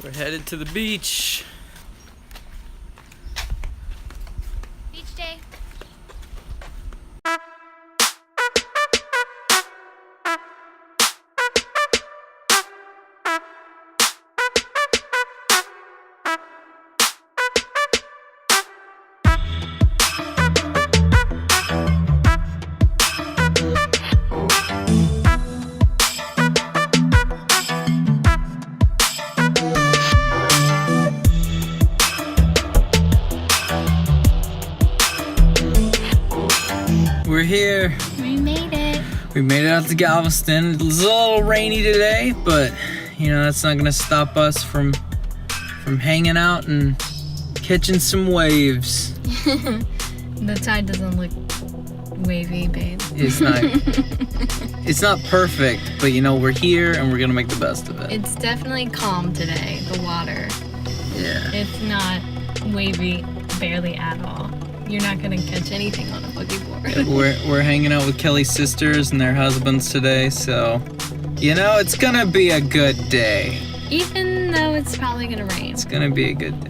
We're headed to the beach. Beach day. We're here. We made it. We made it out to Galveston. It was a little rainy today, but you know that's not gonna stop us from hanging out and catching some waves. The tide doesn't look wavy, babe. It's not. It's not perfect, but you know we're here and we're gonna make the best of it. It's definitely calm today, the water. Yeah. It's not wavy, barely at all. You're not gonna catch anything on a boogie board. We're hanging out with Kelli's sisters and their husbands today, so you know it's gonna be a good day. Even though it's probably gonna rain. It's gonna be a good day.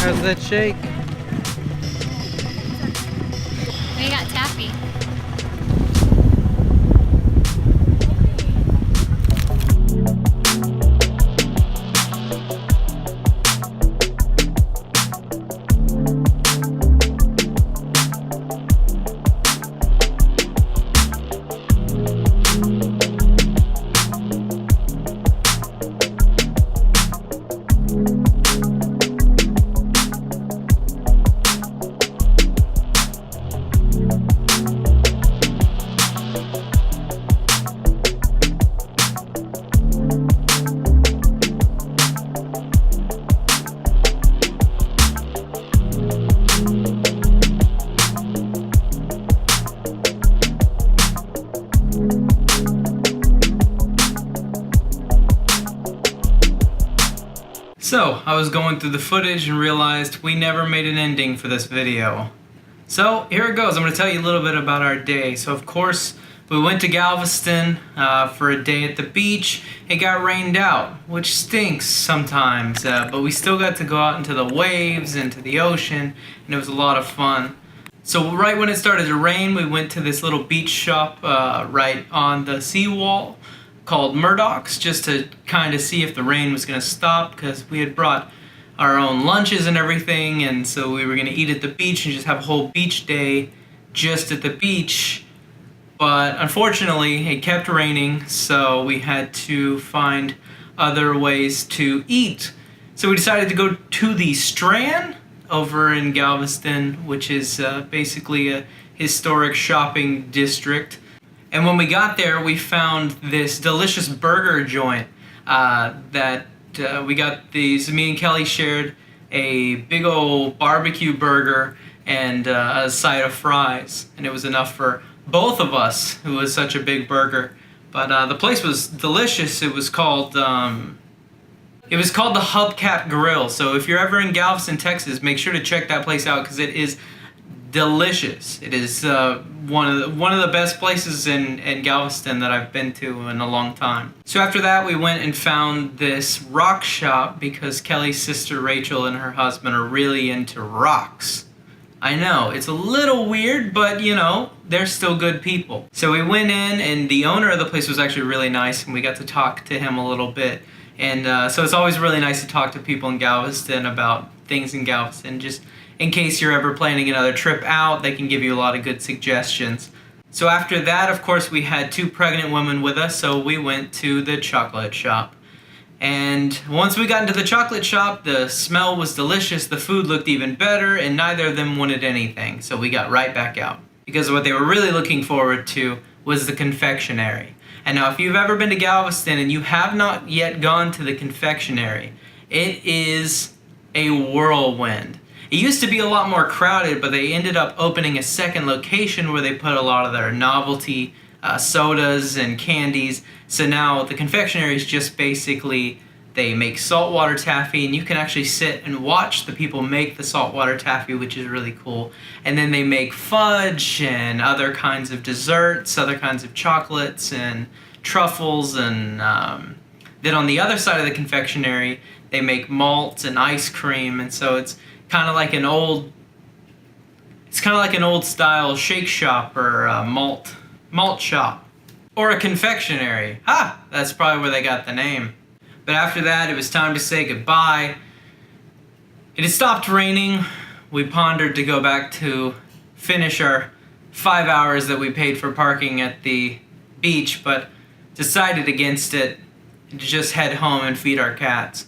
How's that shake? We got taffy. So, I was going through the footage and realized we never made an ending for this video. So, here it goes. I'm going to tell you a little bit about our day. So, of course, we went to Galveston for a day at the beach. It got rained out, which stinks sometimes, but we still got to go out into the waves, into the ocean, and it was a lot of fun. So, right when it started to rain, we went to this little beach shop right on the seawall called Murdoch's, just to kind of see if the rain was going to stop, because we had brought our own lunches and everything, and so we were going to eat at the beach and just have a whole beach day just at the beach. But unfortunately it kept raining, so we had to find other ways to eat. So we decided to go to the Strand over in Galveston, which is basically a historic shopping district. And when we got there, we found this delicious burger joint that we got these. Me and Kelli shared a big old barbecue burger and a side of fries, and it was enough for both of us. It was such a big burger, but the place was delicious. It was called It was called the Hubcap Grill. So if you're ever in Galveston, Texas, make sure to check that place out because it is delicious. It is one of the best places in Galveston that I've been to in a long time. So after that, we went and found this rock shop because Kelli's sister Rachel and her husband are really into rocks. I know, it's a little weird, but you know, they're still good people. So we went in, and the owner of the place was actually really nice, and we got to talk to him a little bit. And so it's always really nice to talk to people in Galveston about things in Galveston. Just in case you're ever planning another trip out, they can give you a lot of good suggestions. So after that, of course, we had 2 pregnant women with us, so we went to the chocolate shop. And once we got into the chocolate shop, the smell was delicious, the food looked even better, and neither of them wanted anything. So we got right back out. Because what they were really looking forward to was the confectionery. And now if you've ever been to Galveston and you have not yet gone to the confectionery, it is a whirlwind. It used to be a lot more crowded, but they ended up opening a second location where they put a lot of their novelty sodas and candies. So now the confectionery is just basically, they make saltwater taffy, and you can actually sit and watch the people make the saltwater taffy, which is really cool. And then they make fudge and other kinds of desserts, other kinds of chocolates and truffles, and then on the other side of the confectionery, they make malts and ice cream. And so it's kind of like an old style shake shop or malt shop, or a confectionery. Ha! That's probably where they got the name. But after that, it was time to say goodbye. It had stopped raining. We pondered to go back to finish our 5 hours that we paid for parking at the beach, but decided against it to just head home and feed our cats.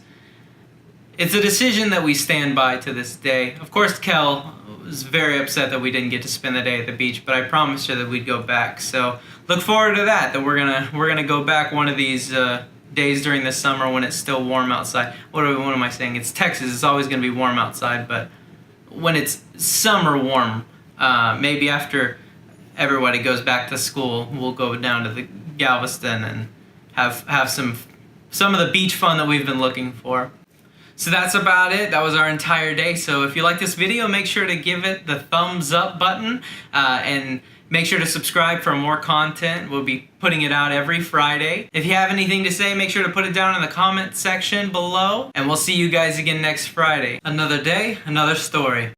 It's a decision that we stand by to this day. Of course, Kel was very upset that we didn't get to spend the day at the beach, but I promised her that we'd go back. So look forward to that we're gonna go back one of these days during the summer when it's still warm outside. What am I saying? It's Texas. It's always going to be warm outside, but when it's summer warm, maybe after everybody goes back to school, we'll go down to the Galveston and have some of the beach fun that we've been looking for. So that's about it. That was our entire day. So if you like this video, make sure to give it the thumbs up button and make sure to subscribe for more content. We'll be putting it out every Friday. If you have anything to say, make sure to put it down in the comment section below. And we'll see you guys again next Friday. Another day, another story.